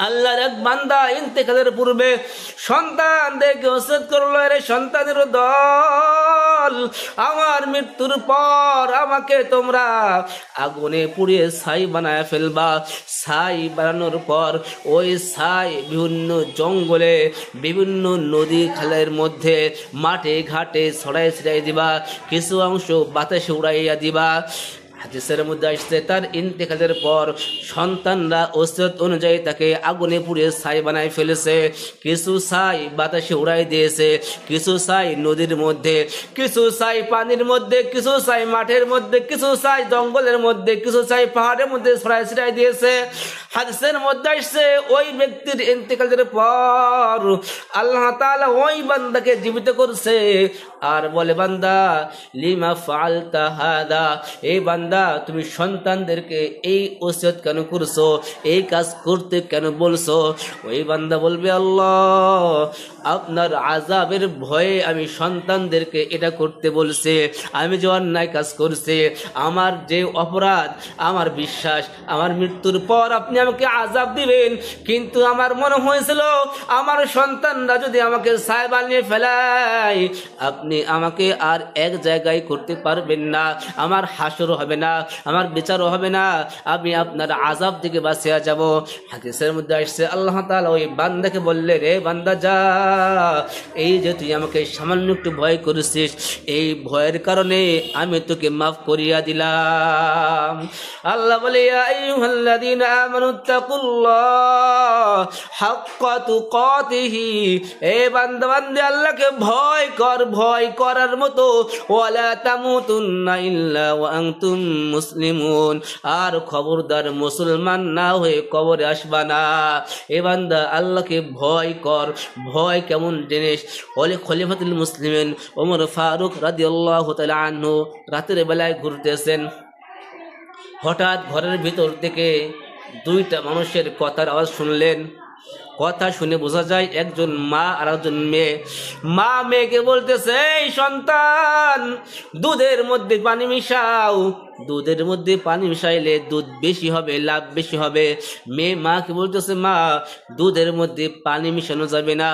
আল্লাহর এক বান্দা ইন্তেকালের পূর্বে সন্তানদেরকে ওসিয়ত করলো, রে সন্তানের দল, আমার মৃত্যুর পর আমাকে তোমরা আগুনে পুড়িয়ে ছাই বানায় ফেলবা। ছাই বানানোর পর ওই ছাই বিভিন্ন জঙ্গলে, বিভিন্ন নদী খালের মধ্যে, মাঠে ঘাটে ছড়াই ছিটাই দিবা, কিছু অংশ বাতাসে উড়াইয়া দিবা। হাদিসের মধ্যে আসছে তার ইন্তেকালের পর সন্তানরা ওসিয়ত অনুযায়ী তাকে আগুনে পুড়িয়ে ছাই বানায় ফেলেছে। কিছু ছাই বাতাসে উড়াই দিয়েছে, কিছু ছাই নদীর মধ্যে, কিছু ছাই পানির মধ্যে, কিছু ছাই মাঠের মধ্যে, কিছু ছাই জঙ্গলের মধ্যে, কিছু ছাই পাহাড়ের মধ্যে ছড়াই ছিটাই দিয়েছে। হাদিসের মধ্যে আসছে ওই ব্যক্তির ইন্তেকালের পর আল্লাহ তাআলা ওই বান্দাকে জীবিত করছে আর বলে, বান্দা লিমা ফাআলতা হাদা, এই বান্দা তুমি সন্তানদেরকে এই ওসিয়ত কেন করছো, এই কাজ করতে কেন বলছো? ওই বান্দা বলবে, আল্লাহ আপনার আযাবের ভয়ে আমি সন্তানদেরকে এটা করতে বলছি। আমি যে অন্যায় কাজ করছি, আমার যে অপরাধ, আমার বিশ্বাস আমার মৃত্যুর পর আপনি আমাকে আযাব দিবেন, কিন্তু আমার মনে হয়েছিল আমার সন্তানরা যদি আমাকে ছাই বানিয়ে ফেলায় আপনি আমাকে আর এক জায়গায় করতে পারবেন না, আমার হাসর হবে না, আমার বিচারও হবে না, আমি আপনার আযাব থেকে বাঁচিয়া যাব। হাদিসের মধ্যে আসছে আল্লাহ তাআলা ওই বান্দাকে বললেন, রে বান্দা যা, এই যে তুই আমাকে সামান্য একটু ভয় করেছিস, এই ভয়ের কারণে আমি তোকে মাফ করিয়া দিলাম। আল্লাহ বলে, ইয়া আইয়ুহাল্লাযীনা আমানুত্তাকুল্লাহ হাক্কা তুকাতিহি, এ বান্দা বান্দী আল্লাহকে ভয় কর, ভয় করার মতো, ওয়ালা তামুতুন্না ইল্লা ওয়া আনতুম মুসলিমুন, আর খবরদার মুসলমান না হয়ে কবরে আসবা না। এ বান্দা আল্লাহকে ভয় কর। ভয় কেমন জিনিস? খলিফাতুল মুসলিমিন ওমর ফারুক রাদিয়াল্লাহু তাআলা আনহু রাতের বেলায় ঘুরতেছেন, হঠাৎ ঘরের ভিতর থেকে দুইটা মানুষের কথার আওয়াজ শুনলেন। কথা শুনে বোঝা যায় একজন মা আর একজন মেয়ে। মা মেয়েকে বলতেছে, এই সন্তান দুধের মধ্যে পানি মিশাও, দুধের মধ্যে পানি মিশাইলে দুধ বেশি হবে, লাভ বেশি হবে। মেয়ে মাকে বলতেছে, মা দুধের মধ্যে পানি মিশানো যাবে না,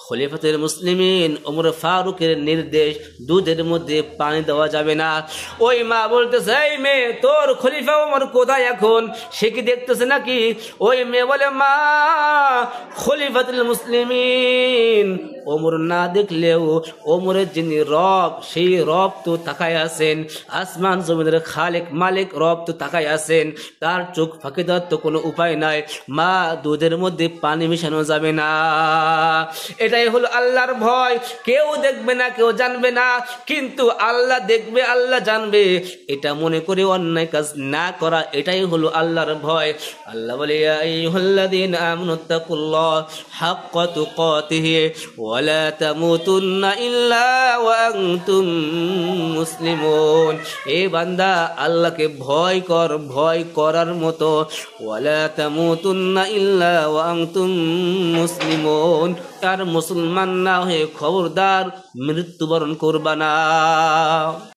খলিফাতুল মুসলিমিন ওমর ফারুকের নির্দেশ, দুধের মধ্যে পানি দেওয়া যাবে না। ওই মা বলতেছে, এই মেয়ে তোর খলিফা ওমর কোথায় এখন, সে কি দেখতেছে নাকি? ওই মেয়ে বলে, মা খলিফাতুল মুসলিমিন ওমর না দেখলেও ওমরের যিনি রব, সেই রব তো তাকায় আছেন, আসমান জমিনের খালিক মালিক রব তো তাকায় আছেন, তার চোখ ফাঁকি দেওয়ার তো কোনো উপায় নাই। মা দুধের মধ্যে পানি মিশানো যাবে না। এটাই হলো আল্লাহর ভয়। কেউ দেখবে না, কেউ জানবে না, কিন্তু আল্লাহ দেখবে, আল্লাহ জানবে, এটা মনে করে অন্যায় কাজ না করা, এটাই হলো আল্লাহর ভয়। আল্লাহ বলে, ইয়া আইয়ুহাল্লাযীনা আমানুত্তাকুল্লাহ হাক্কা তুকাতিহি ওয়া লা তামুতুন্না ইল্লা ওয়া আনতুম মুসলিমুন, এ বান্দা আল্লাহকে ভয় কর, ভয় করার মতো, ওয়া লা তামুতুন্না ইল্লা ওয়া আনতুম মুসলিমুন, আর মুসলমান না হয়ে খবরদার মৃত্যুবরণ করবা না।